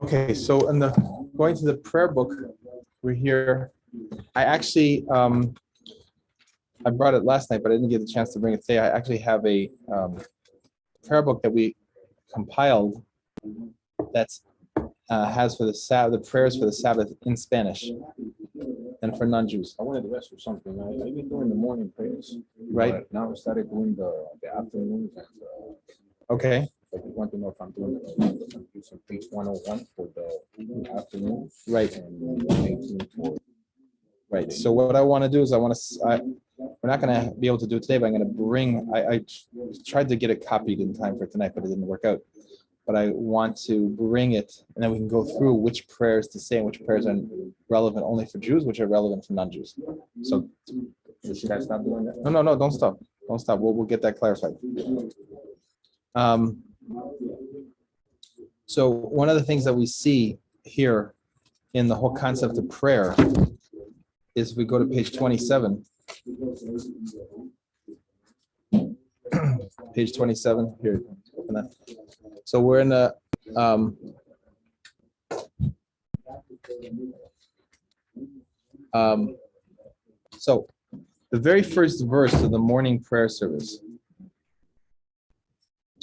Okay, so in the going to the prayer book, we're here. I actually I brought it last night, but I didn't get the chance to bring it today. I actually have a prayer book that we compiled that's has for the prayers for the Sabbath in Spanish and for non-Jews. I wanted to ask you something. I've been doing the morning prayers, Right. but now I started doing the afternoons. And, Okay. I just want to know if I'm doing I'm using page 101 for the afternoons. Right. And 18 for. Right. So what I want to do is we're not going to be able to do it today, but I'm going to bring. I tried to get it copied in time for tonight, but it didn't work out. But I want to bring it, and then we can go through which prayers to say and which prayers are relevant only for Jews, which are relevant for non-Jews. So, Should I stop doing that? no, don't stop, don't stop. We'll get that clarified. So one of the things that we see here in the whole concept of prayer is we go to page 27. Page 27 here. So we're in a so the very first verse of the morning prayer service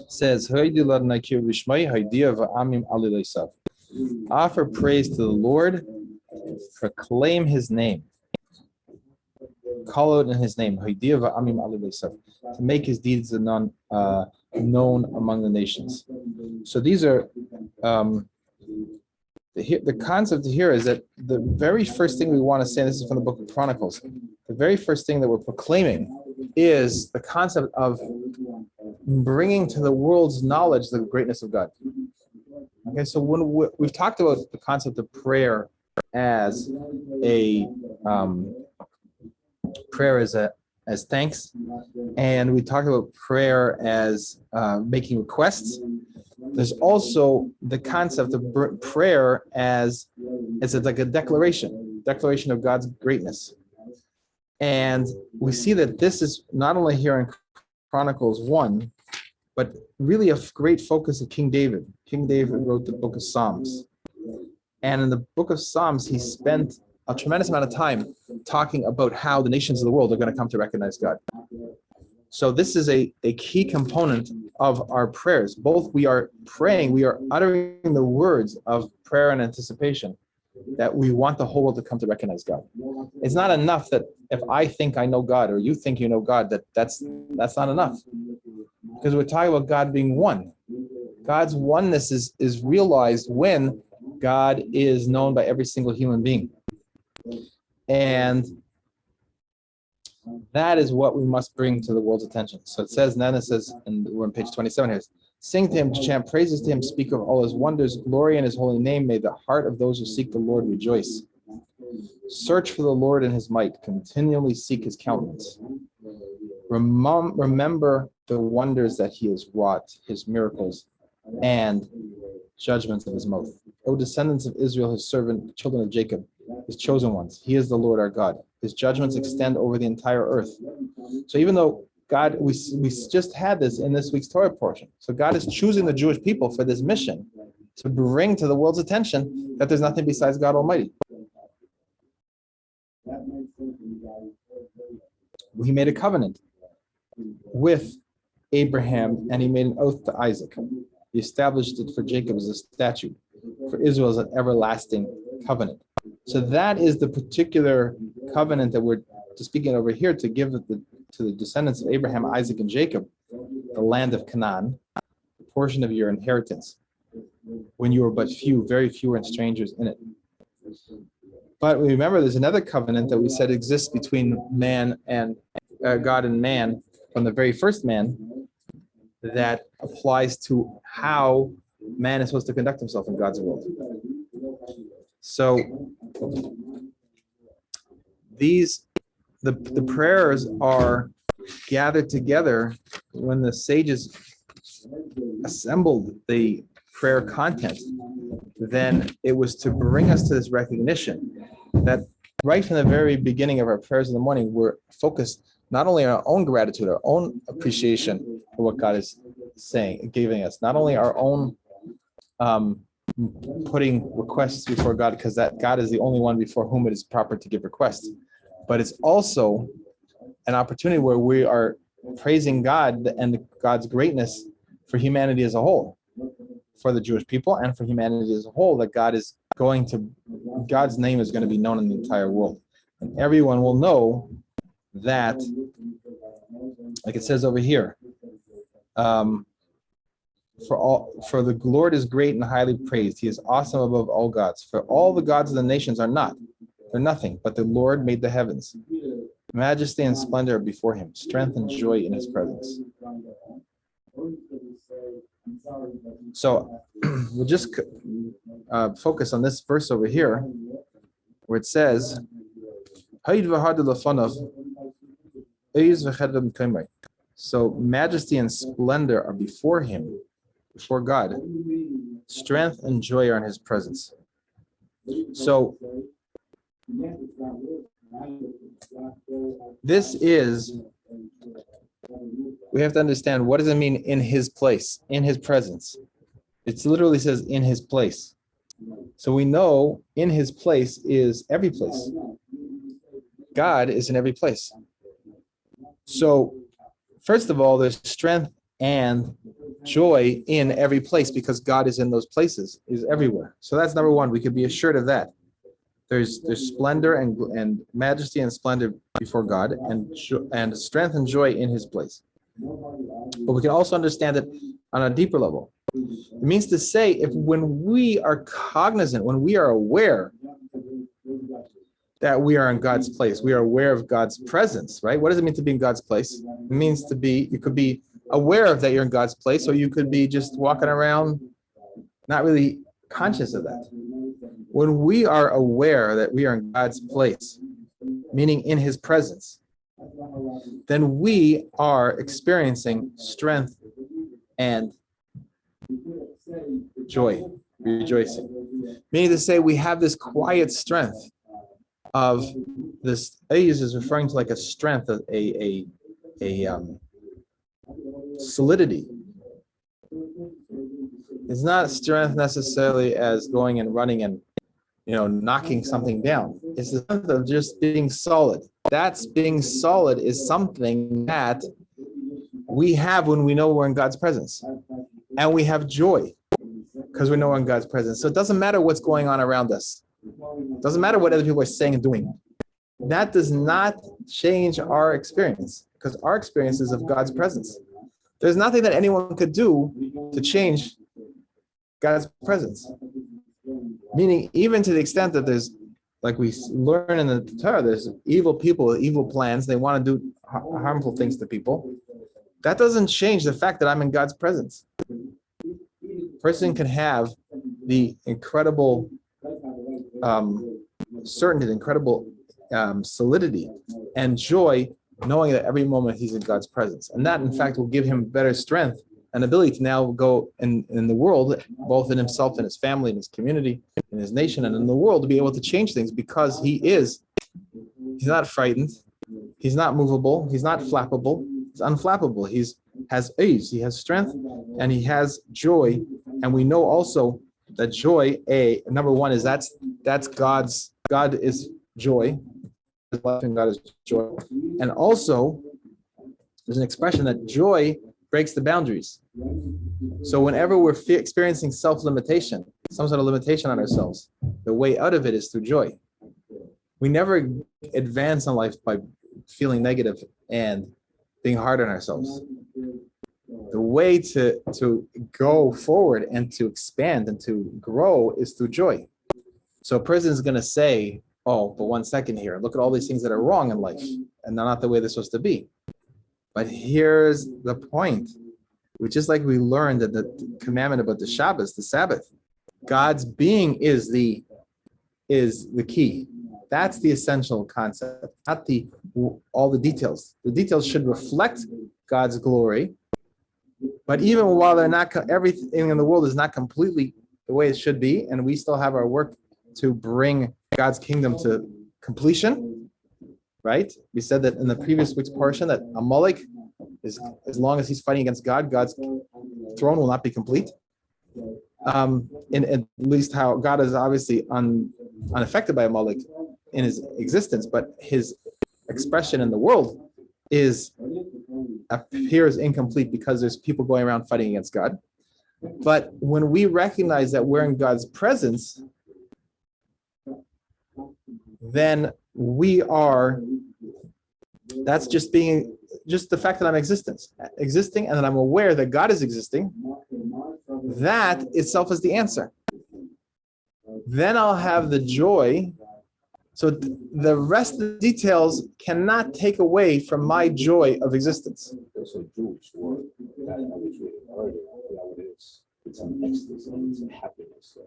says, offer praise to the Lord, proclaim his name, call out in his name, to make his deeds known among the nations. So these are the concept here is that the very first thing we want to say, this is from the book of Chronicles, the very first thing that we're proclaiming is the concept of bringing to the world's knowledge the greatness of God. Okay, so when we've talked about the concept of prayer as a as thanks, and we talked about prayer as making requests. There's also the concept of prayer as it's like a declaration of God's greatness. And we see that this is not only here in Chronicles 1, but really a great focus of King David. King David wrote the book of Psalms. And in the book of Psalms, he spent a tremendous amount of time talking about how the nations of the world are going to come to recognize God. So this is a key component of our prayers. Both we are praying, we are uttering the words of prayer and anticipation that we want the whole world to come to recognize God. It's not enough that if I think I know God or you think you know God, that's not enough. Because we're talking about God being one. God's oneness is realized when God is known by every single human being. And that is what we must bring to the world's attention. So it says, and then it says, and we're on page 27 here, sing to him, chant praises to him, speak of all his wonders, glory in his holy name. May the heart of those who seek the Lord rejoice. Search for the Lord in his might, continually seek his countenance. Remember the wonders that he has wrought, his miracles, and judgments of his mouth. O descendants of Israel, his servant, children of Jacob, his chosen ones, he is the Lord our God. His judgments extend over the entire earth. So even though God, we just had this in this week's Torah portion. So God is choosing the Jewish people for this mission to bring to the world's attention that there's nothing besides God Almighty. He made a covenant with Abraham and he made an oath to Isaac. He established it for Jacob as a statute, for Israel as an everlasting covenant. So that is the particular covenant that we're speaking over here to give to the descendants of Abraham, Isaac, and Jacob, the land of Canaan, the portion of your inheritance, when you were but few, very few and strangers in it. But remember, there's another covenant that we said exists between man and God and man from the very first man that applies to how man is supposed to conduct himself in God's world. So the prayers are gathered together when the sages assembled the prayer content. Then it was to bring us to this recognition that right from the very beginning of our prayers in the morning, we're focused not only on our own gratitude, our own appreciation for what God is saying and giving us, not only our own putting requests before God, because that God is the only one before whom it is proper to give requests. But it's also an opportunity where we are praising God and God's greatness for humanity as a whole, for the Jewish people and for humanity as a whole, that God's name is going to be known in the entire world. And everyone will know that, like it says over here, for the Lord is great and highly praised. He is awesome above all gods. For all the gods of the nations are not. They're nothing, but the Lord made the heavens. Majesty and splendor are before him, strength and joy in his presence. So we'll just focus on this verse over here, where it says, so majesty and splendor are before him, before God. Strength and joy are in his presence. So this is, we have to understand, what does it mean in his place, in his presence? It literally says in his place. So we know in his place is every place. God is in every place. So first of all, there's strength and joy in every place because God is in those places, is everywhere. So that's number one. We could be assured of that. There's splendor and majesty and splendor before God, and strength and joy in his place. But we can also understand it on a deeper level. It means to say, when we are cognizant, when we are aware that we are in God's place, we are aware of God's presence, right? What does it mean to be in God's place? It means to be, you could be aware of that you're in God's place, or you could be just walking around not really conscious of that. When we are aware that we are in God's place, meaning in his presence, then we are experiencing strength and joy, rejoicing. Meaning to say, we have this quiet strength of this. Ayuz is referring to like a strength, a solidity. It's not strength necessarily as going and running and knocking something down. It's the strength of just being solid. That's being solid is something that we have when we know we're in God's presence. And we have joy because we know we're in God's presence. So it doesn't matter what's going on around us. It doesn't matter what other people are saying and doing. That does not change our experience, because our experience is of God's presence. There's nothing that anyone could do to change God's presence. Meaning, even to the extent that there's, like we learn in the Torah, there's evil people with evil plans. They want to do harmful things to people. That doesn't change the fact that I'm in God's presence. A person can have the incredible certainty, the incredible solidity and joy, knowing that every moment he's in God's presence. And that, in fact, will give him better strength and ability to now go in the world, both in himself and his family, in his community, in his nation, and in the world, to be able to change things, because he's not frightened, he's not movable, he's not flappable, he's unflappable. He has ease, he has strength, and he has joy. And we know also that joy, number one, is that's God is joy. God is joy. And also, there's an expression that joy breaks the boundaries. So whenever we're experiencing self-limitation, some sort of limitation on ourselves, the way out of it is through joy. We never advance in life by feeling negative and being hard on ourselves. The way to go forward and to expand and to grow is through joy. So a person is going to say, oh, but 1 second here, look at all these things that are wrong in life, and they're not the way they're supposed to be. But here's the point, which is like we learned that the commandment about the Shabbos, the Sabbath, God's being is the key. That's the essential concept, not all the details. The details should reflect God's glory, but even while they're not, everything in the world is not completely the way it should be, and we still have our work to bring God's kingdom to completion, right? We said that in the previous week's portion that Amalek is, as long as he's fighting against God, God's throne will not be complete. in at least how God is obviously unaffected by Amalek in his existence, but his expression in the world appears incomplete because there's people going around fighting against God. But when we recognize that we're in God's presence, then that's just the fact that I'm existing, and that I'm aware that God is existing. That itself is the answer. Then I'll have the joy. So the rest of the details cannot take away from my joy of existence. There's a Jewish word that I was reading earlier. What it is. It's an ecstasy. It's a happiness.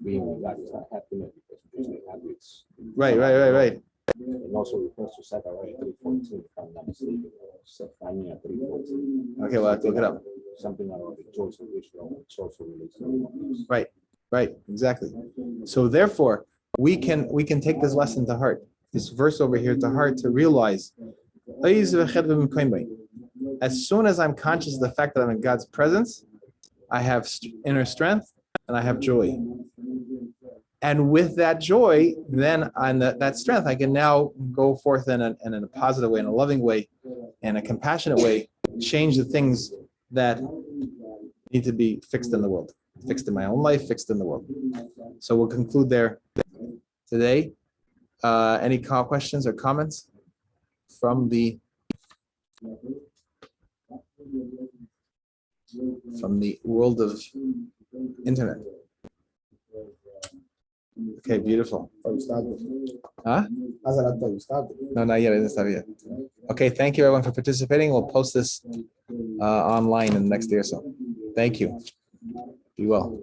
Being with God is not happiness because we're just happy. It's Right. It also refers to Zecharia 3:14, if I'm not mistaken. Zecharia 3:14. Okay, well, I have to look it up. Something about the choice of Israel, which also relates to everyone else. Right, exactly. So therefore, we can take this lesson to heart, this verse over here to heart, to realize, as soon as I'm conscious of the fact that I'm in God's presence, I have inner strength and I have joy. And with that joy, then on that strength, I can now go forth in a positive way, in a loving way, in a compassionate way, change the things that need to be fixed in the world, fixed in my own life, fixed in the world. So we'll conclude there today. Any questions or comments from the world of internet? Okay, beautiful. Huh? No, not yet. I didn't start yet. Okay, thank you everyone for participating. We'll post this online in the next day or so. Thank you. Be well.